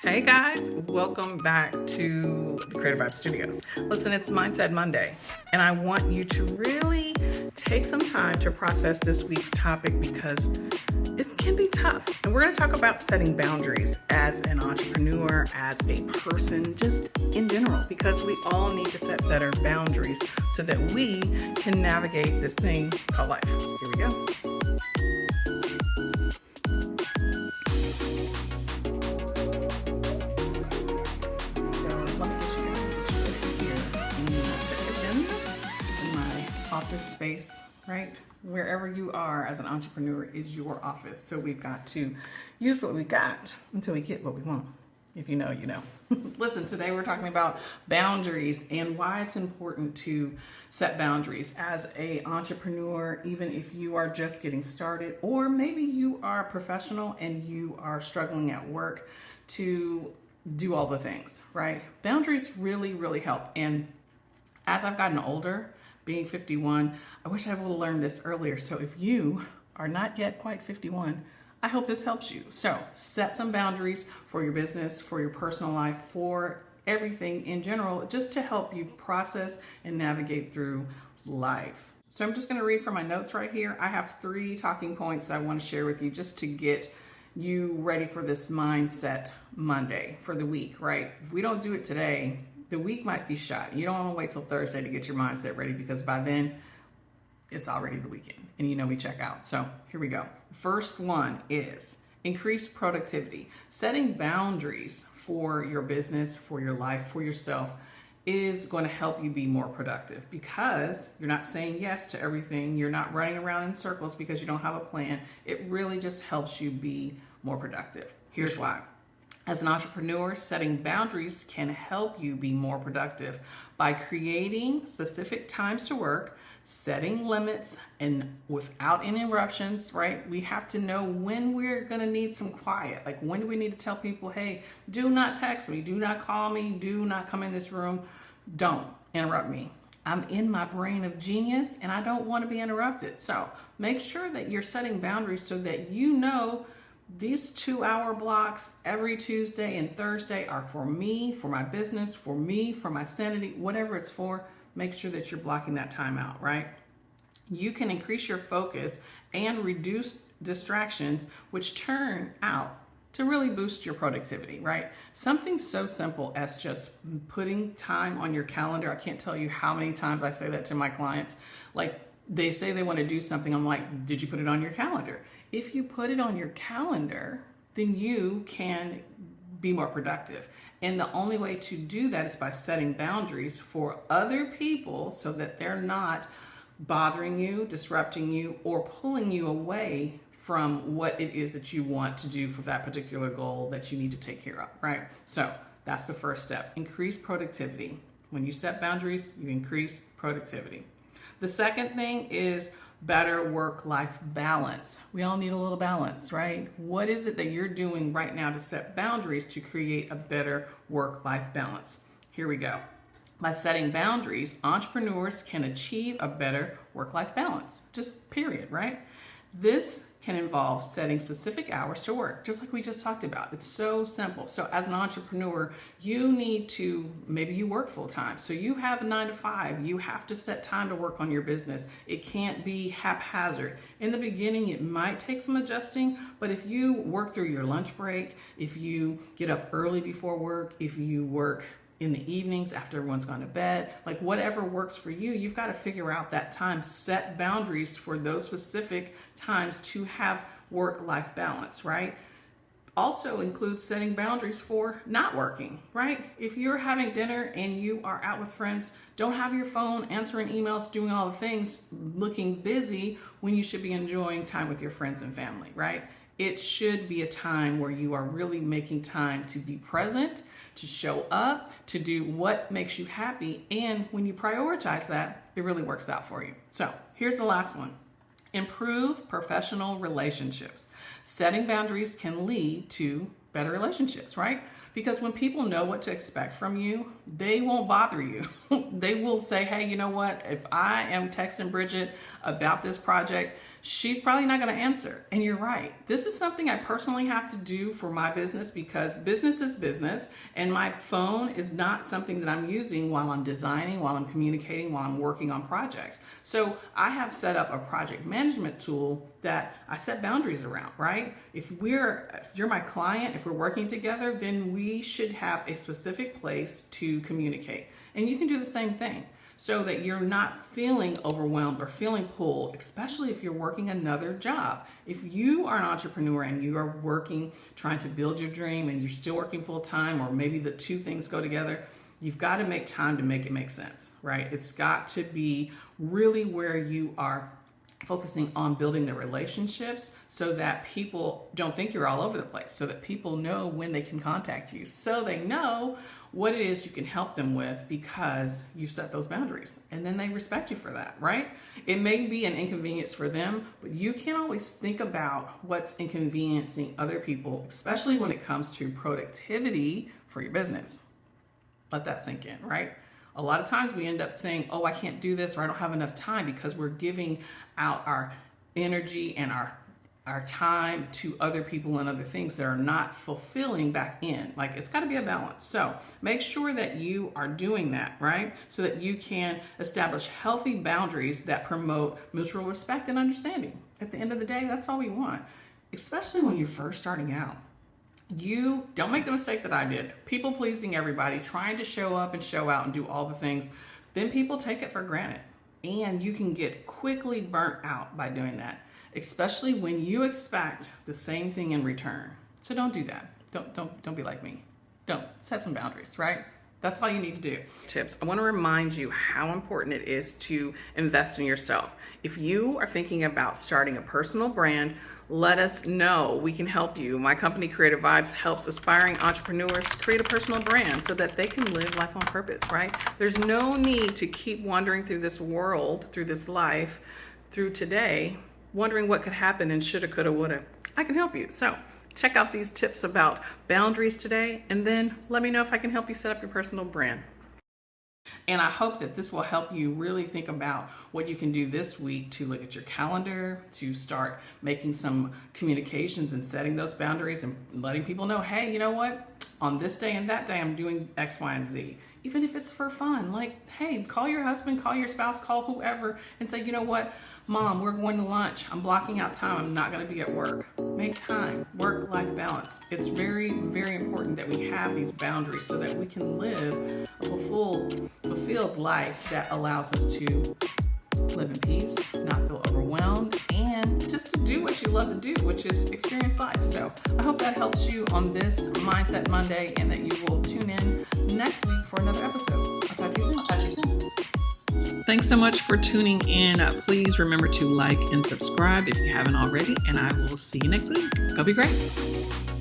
Hey guys, welcome back to the Creative Vibe Studios. Listen, it's Mindset Monday, and I want you to really take some time to process this week's topic because it can be tough. And we're going to talk about setting boundaries as an entrepreneur, as a person, just in general, because we all need to set better boundaries so that we can navigate this thing called life. Here we go. Office space, right? Wherever you are as an entrepreneur is your office. So we've got to use what we got until we get what we want. If you know, you know. Listen, today we're talking about boundaries and why it's important to set boundaries as an entrepreneur, even if you are just getting started, or maybe you are a professional and you are struggling at work to do all the things, right? Boundaries really, really help. And as I've gotten older, being 51, I wish I would have learned this earlier. So if you are not yet quite 51, I hope this helps you. So set some boundaries for your business, for your personal life, for everything in general, just to help you process and navigate through life. So I'm just gonna read from my notes right here. I have 3 talking points I wanna share with you just to get you ready for this Mindset Monday for the week, right? If we don't do it today, the week might be shot. You don't want to wait till Thursday to get your mindset ready because by then it's already the weekend and you know we check out. So here we go. First one is increase productivity. Setting boundaries for your business, for your life, for yourself is going to help you be more productive because you're not saying yes to everything. You're not running around in circles because you don't have a plan. It really just helps you be more productive. Here's why. As an entrepreneur, setting boundaries can help you be more productive by creating specific times to work, setting limits, and without interruptions, right? We have to know when we're gonna need some quiet. Like when do we need to tell people, hey, do not text me, do not call me, do not come in this room, don't interrupt me. I'm in my brain of genius and I don't wanna be interrupted. So make sure that you're setting boundaries so that you know these 2-hour blocks every Tuesday and Thursday are for me, for my business, for me, for my sanity, whatever it's for. Make sure that you're blocking that time out, right? You can increase your focus and reduce distractions, which turn out to really boost your productivity, right? Something so simple as just putting time on your calendar. I can't tell you how many times I say that to my clients. Like they say they want to do something. I'm like, did you put it on your calendar? If you put it on your calendar, then you can be more productive. And the only way to do that is by setting boundaries for other people so that they're not bothering you, disrupting you, or pulling you away from what it is that you want to do for that particular goal that you need to take care of, right? So that's the first step. Increase productivity. When you set boundaries, you increase productivity. The second thing is better work-life balance. We all need a little balance, right? What is it that you're doing right now to set boundaries to create a better work-life balance? Here we go. By setting boundaries, entrepreneurs can achieve a better work-life balance, just period, right? This can involve setting specific hours to work, just like we just talked about. It's so simple. So as an entrepreneur, you need to, maybe you work full time. So you have a 9 to 5. You have to set time to work on your business. It can't be haphazard. In the beginning, it might take some adjusting, but if you work through your lunch break, if you get up early before work, if you work in the evenings after everyone's gone to bed, like whatever works for you, you've got to figure out that time, set boundaries for those specific times to have work-life balance, right? Also includes setting boundaries for not working, right? If you're having dinner and you are out with friends, don't have your phone answering emails, doing all the things, looking busy when you should be enjoying time with your friends and family, right? It should be a time where you are really making time to be present, to show up, to do what makes you happy. And when you prioritize that, it really works out for you. So here's the last one. Improve professional relationships. Setting boundaries can lead to better relationships, right? Because when people know what to expect from you, they won't bother you. They will say, hey, you know what? If I am texting Bridget about this project, she's probably not going to answer. And you're right. This is something I personally have to do for my business because business is business, and my phone is not something that I'm using while I'm designing, while I'm communicating, while I'm working on projects. So I have set up a project management tool that I set boundaries around, right? If you're my client, if we're working together, then we should have a specific place to communicate. And you can do the same thing, so that you're not feeling overwhelmed or feeling pulled, especially if you're working another job. If you are an entrepreneur and you are working, trying to build your dream, and you're still working full time, or maybe the two things go together, you've got to make time to make it make sense, right? It's got to be really where you are focusing on building the relationships so that people don't think you're all over the place, so that people know when they can contact you, so they know what it is you can help them with because you've set those boundaries, and then they respect you for that, right? It may be an inconvenience for them, but you can't always think about what's inconveniencing other people, especially when it comes to productivity for your business. Let that sink in, right? A lot of times we end up saying, oh, I can't do this, or I don't have enough time, because we're giving out our energy and our time to other people and other things that are not fulfilling back in. Like, it's got to be a balance. So make sure that you are doing that, right? So that you can establish healthy boundaries that promote mutual respect and understanding. At the end of the day, that's all we want, especially when you're first starting out. You don't make the mistake that I did. People pleasing everybody, trying to show up and show out and do all the things. Then people take it for granted. And you can get quickly burnt out by doing that, especially when you expect the same thing in return. So don't do that. Don't be like me. Don't. Set some boundaries, right? That's all you need to do. Tips. I want to remind you how important it is to invest in yourself. If you are thinking about starting a personal brand, let us know. We can help you. My company, Creative Vibes, helps aspiring entrepreneurs create a personal brand so that they can live life on purpose, right? There's no need to keep wandering through this world, through this life, through today, wondering what could happen and shoulda, coulda, woulda. I can help you. So check out these tips about boundaries today, and then let me know if I can help you set up your personal brand. And I hope that this will help you really think about what you can do this week to look at your calendar, to start making some communications and setting those boundaries and letting people know, hey, you know what? On this day and that day, I'm doing X, Y, and Z. Even if it's for fun, like, hey, call your husband, call your spouse, call whoever, and say, you know what? Mom, we're going to lunch. I'm blocking out time. I'm not going to be at work. Make time. Work-life balance. It's very, very important that we have these boundaries so that we can live a fulfilled life that allows us to live in peace, not feel overwhelmed, and just to do what you love to do, which is experience life. So I hope that helps you on this Mindset Monday, and that you will tune in next week for another episode. I'll talk to you soon. Thanks so much for tuning in. Please remember to like and subscribe if you haven't already, and I will see you next week. Go be great.